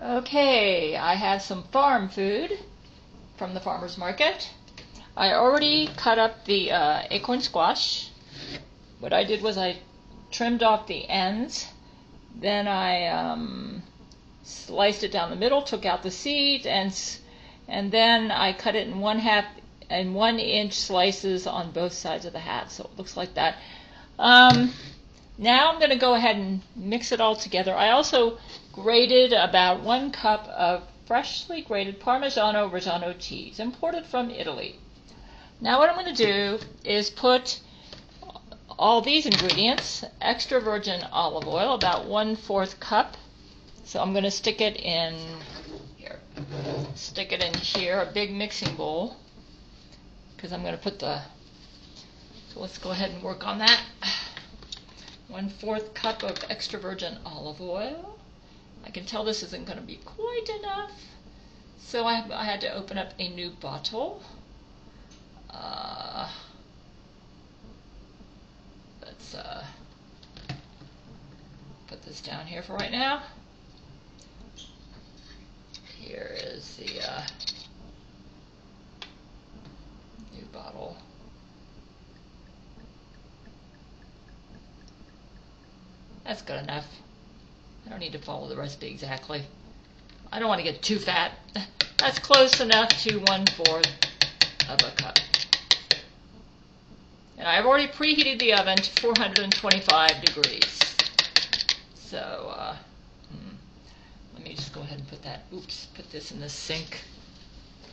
Okay, I have some farm food from the farmer's market. I already cut up the acorn squash. What I did was I trimmed off the ends, then I sliced it down the middle, took out the seeds, and then I cut it in 1/2 slices on both sides of the hat, so it looks like that. Now I'm going to go ahead and mix it all together. I also grated about 1 cup of freshly grated Parmesan cheese, imported from Italy. Now what I'm going to do is put all these ingredients, extra virgin olive oil, about 1/4 cup. So I'm going to stick it in here, a big mixing bowl, because I'm going to put so let's go ahead and work on that. 1/4 cup of extra virgin olive oil. I can tell this isn't going to be quite enough, so I had to open up a new bottle. Let's put this down here for right now. Here is the new bottle. That's good enough. I don't need to follow the recipe exactly. I don't want to get too fat. That's close enough to 1/4 of a cup. And I've already preheated the oven to 425 degrees. So let me just go ahead and put this in the sink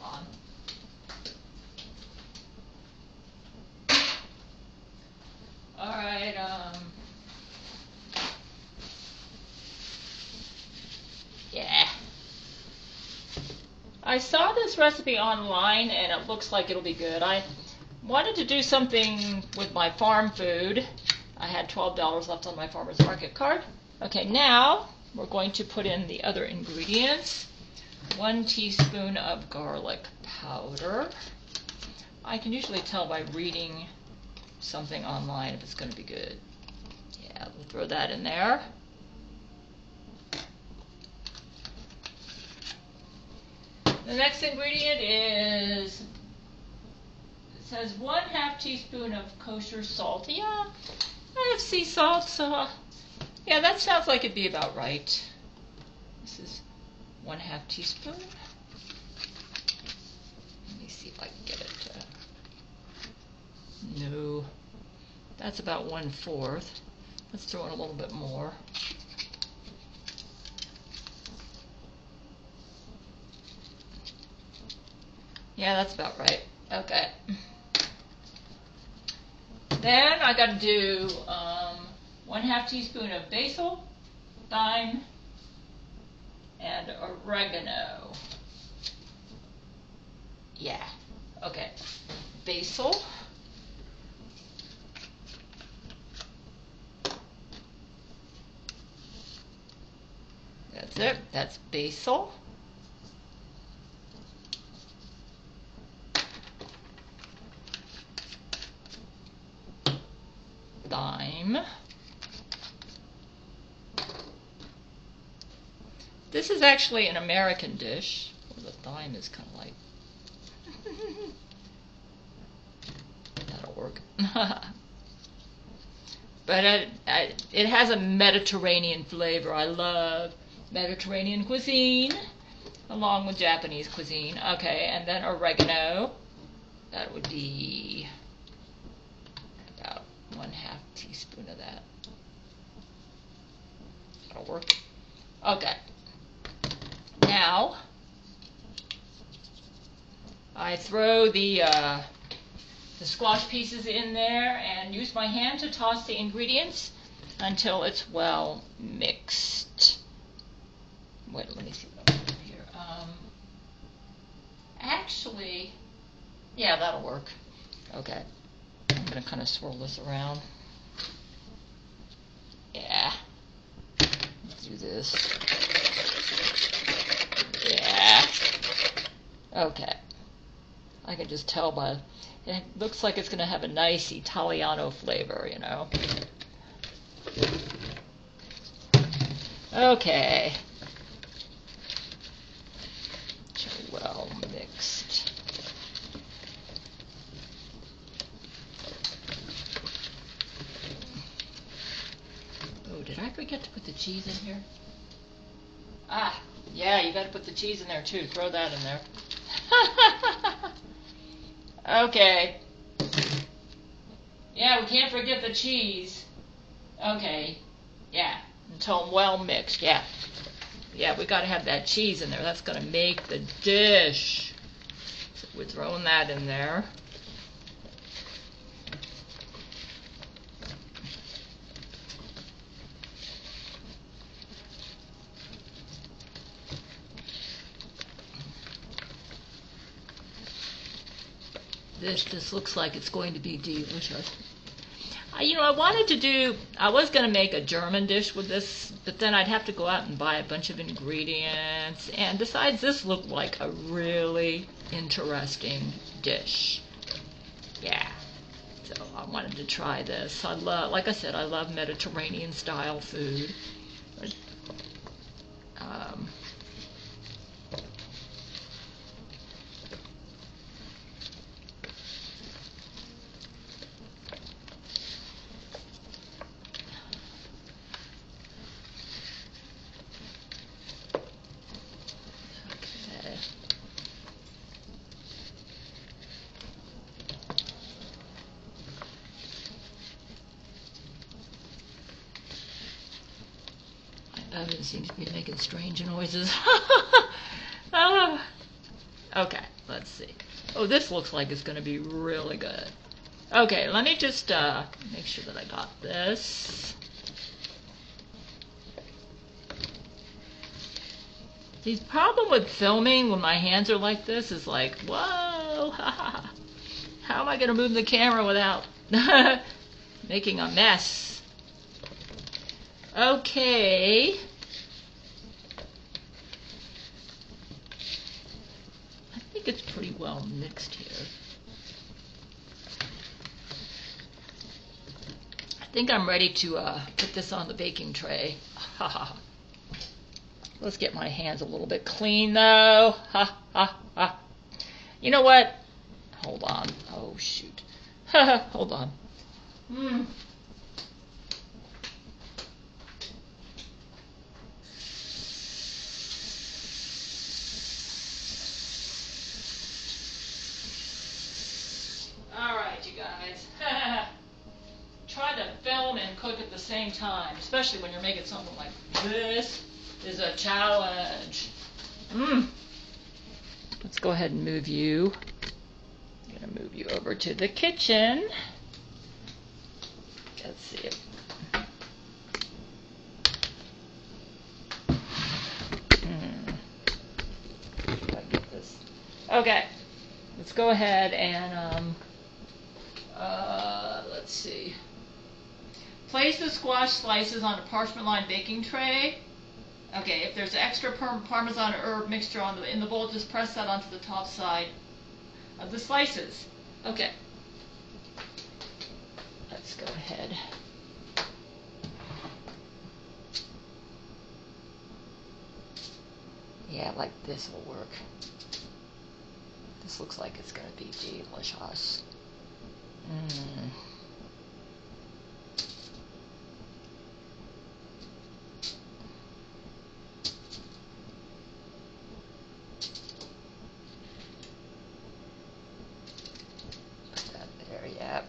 on. All right. Yeah. I saw this recipe online and it looks like it'll be good. I wanted to do something with my farm food. I had $12 left on my farmer's market card. Okay, now we're going to put in the other ingredients. 1 teaspoon of garlic powder. I can usually tell by reading something online if it's going to be good. Yeah, we'll throw that in there. The next ingredient is, it says 1/2 teaspoon of kosher salt. Yeah, I have sea salt, so yeah, that sounds like it'd be about right. This is 1/2 teaspoon. Let me see if I can get it to, no, that's about 1/4. Let's throw in a little bit more. Yeah, that's about right. Okay. Then I got to do 1/2 teaspoon of basil, thyme, and oregano. Yeah. Okay. Basil. That's it. That's basil. Thyme. This is actually an American dish. Well, the thyme is kind of like that'll work. But it has a Mediterranean flavor. I love Mediterranean cuisine along with Japanese cuisine. Okay, and then oregano. That would be about 1/2 teaspoon of that. That'll work. Okay. Now I throw the squash pieces in there and use my hand to toss the ingredients until it's well mixed. Wait, let me see what I'm doing here. Actually, yeah, that'll work. Okay. I'm going to kind of swirl this around. Yeah. Let's do this. Yeah. Okay. I can just tell by, it looks like it's going to have a nice Italiano flavor, you know. Okay. well mixed. Oh, did I forget to put the cheese in here? Ah, yeah, you got to put the cheese in there too. Throw that in there. Okay. Yeah, we can't forget the cheese. Okay. Yeah, until well mixed. Yeah. Yeah, we got to have that cheese in there. That's going to make the dish. So we're throwing that in there. This just looks like it's going to be delicious. I was going to make a German dish with this, but then I'd have to go out and buy a bunch of ingredients. And besides, this looked like a really interesting dish. Yeah. So I wanted to try this. Like I said, I love Mediterranean style food. Oven seems to be making strange noises. Okay, let's see. Oh, this looks like it's going to be really good. Okay, let me just make sure that I got this. The problem with filming when my hands are like this is like, whoa, how am I going to move the camera without making a mess? Okay. I think it's pretty well mixed here. I think I'm ready to put this on the baking tray. Let's get my hands a little bit clean though. You know what? Hold on. Oh shoot. Hold on. Alright, you guys. Try to film and cook at the same time, especially when you're making something like this is a challenge. Let's go ahead and move you. I'm going to move you over to the kitchen. Let's see if I get this. Okay, let's go ahead and let's see. Place the squash slices on a parchment-lined baking tray. Okay, if there's extra Parmesan or herb mixture in the bowl, just press that onto the top side of the slices. Okay. Let's go ahead. Yeah, like this will work. This looks like it's going to be delicious. Put that there, yep.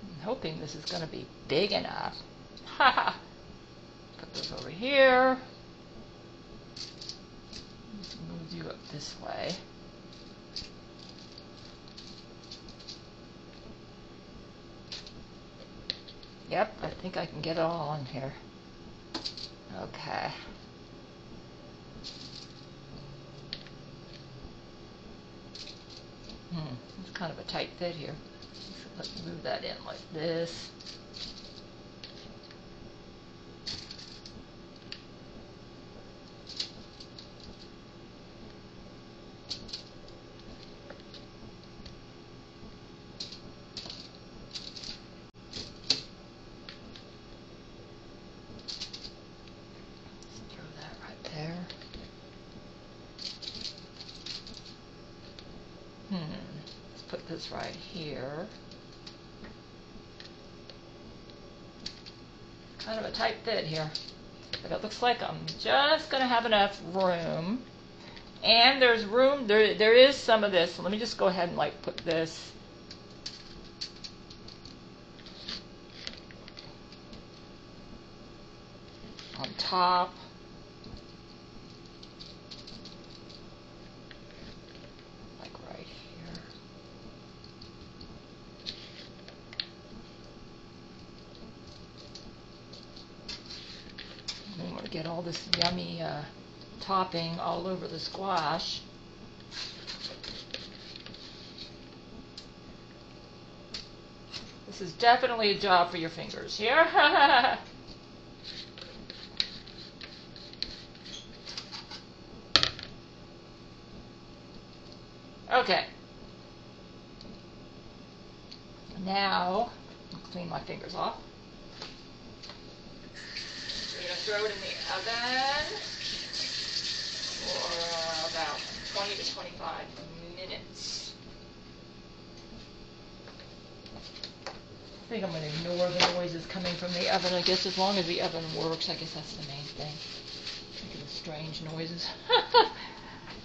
I'm hoping this is going to be big enough. Haha. Put this over here. Move you up this way. Yep, I think I can get it all in here. Okay. It's kind of a tight fit here. So let's move that in like this. this right here. Kind of a tight fit here. But it looks like I'm just going to have enough room. And there's room, there is some of this. So let me just go ahead and like put this on top. Like right here. I'm going to get all this yummy topping all over the squash. This is definitely a job for your fingers here. Okay. Now, I'll clean my fingers off. We're going to throw it in the oven for about 20 to 25 minutes. I think I'm going to ignore the noises coming from the oven. I guess as long as the oven works, I guess that's the main thing. Making strange noises.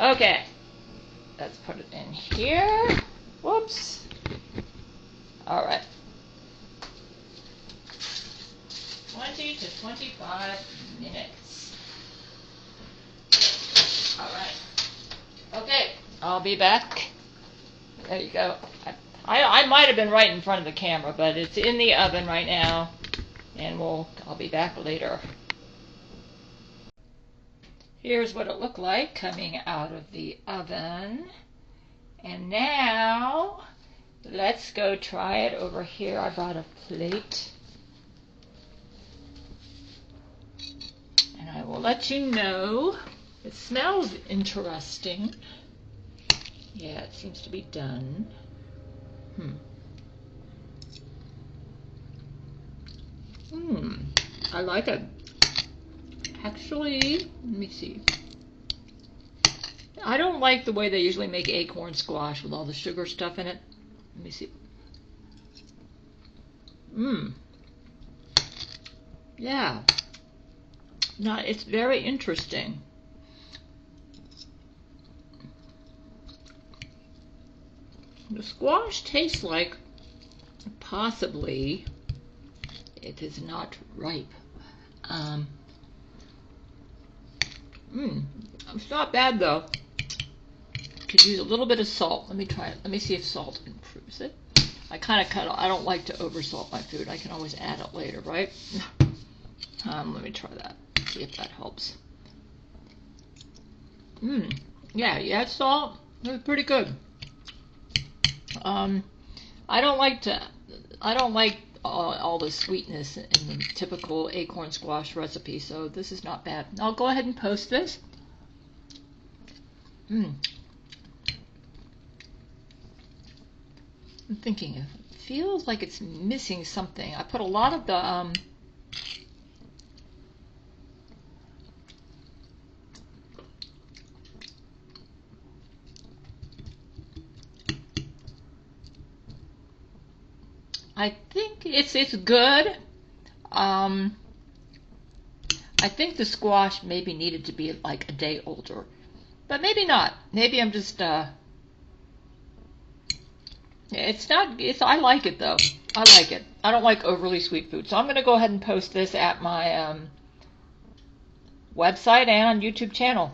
Okay. Let's put it in here. Whoops. All right. 20 to 25 minutes. All right. Okay. I'll be back. There you go. I might have been right in front of the camera, but it's in the oven right now, and I'll be back later. Here's what it looked like coming out of the oven. And now, let's go try it over here. I brought a plate. And I will let you know. It smells interesting. Yeah, it seems to be done. I like it. Actually, let me see. I don't like the way they usually make acorn squash with all the sugar stuff in it. Let me see. Yeah. No, it's very interesting. The squash tastes like possibly it is not ripe. It's not bad though. Could use a little bit of salt. Let me try it. Let me see if salt improves it. I don't like to over salt my food. I can always add it later, right? Let me try that. See if that helps. Yeah, you add salt. It was pretty good. I don't like all the sweetness in the typical acorn squash recipe, so this is not bad. I'll go ahead and post this. I'm thinking, it feels like it's missing something. I put a lot of the I think it's good. I think the squash maybe needed to be like a day older, but maybe not. Maybe I'm just it's not. I like it though. I like it. I don't like overly sweet food, so I'm going to go ahead and post this at my website and on YouTube channel.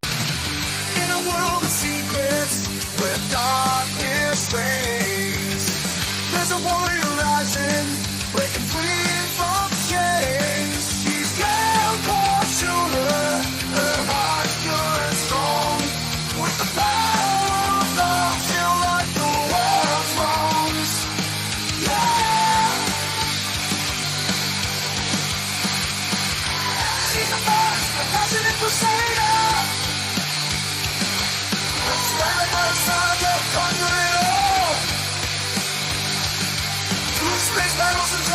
In a world of secrets, where darkness reigns, there's a warrior rising, breaking free from chains. She's Gail Schuler, her heart pure and strong, with the power of love, she'll right the world's wrongs. Yeah! She's a first, a passionate crusader. Stand by the side, they'll conquer it all. Through space battles and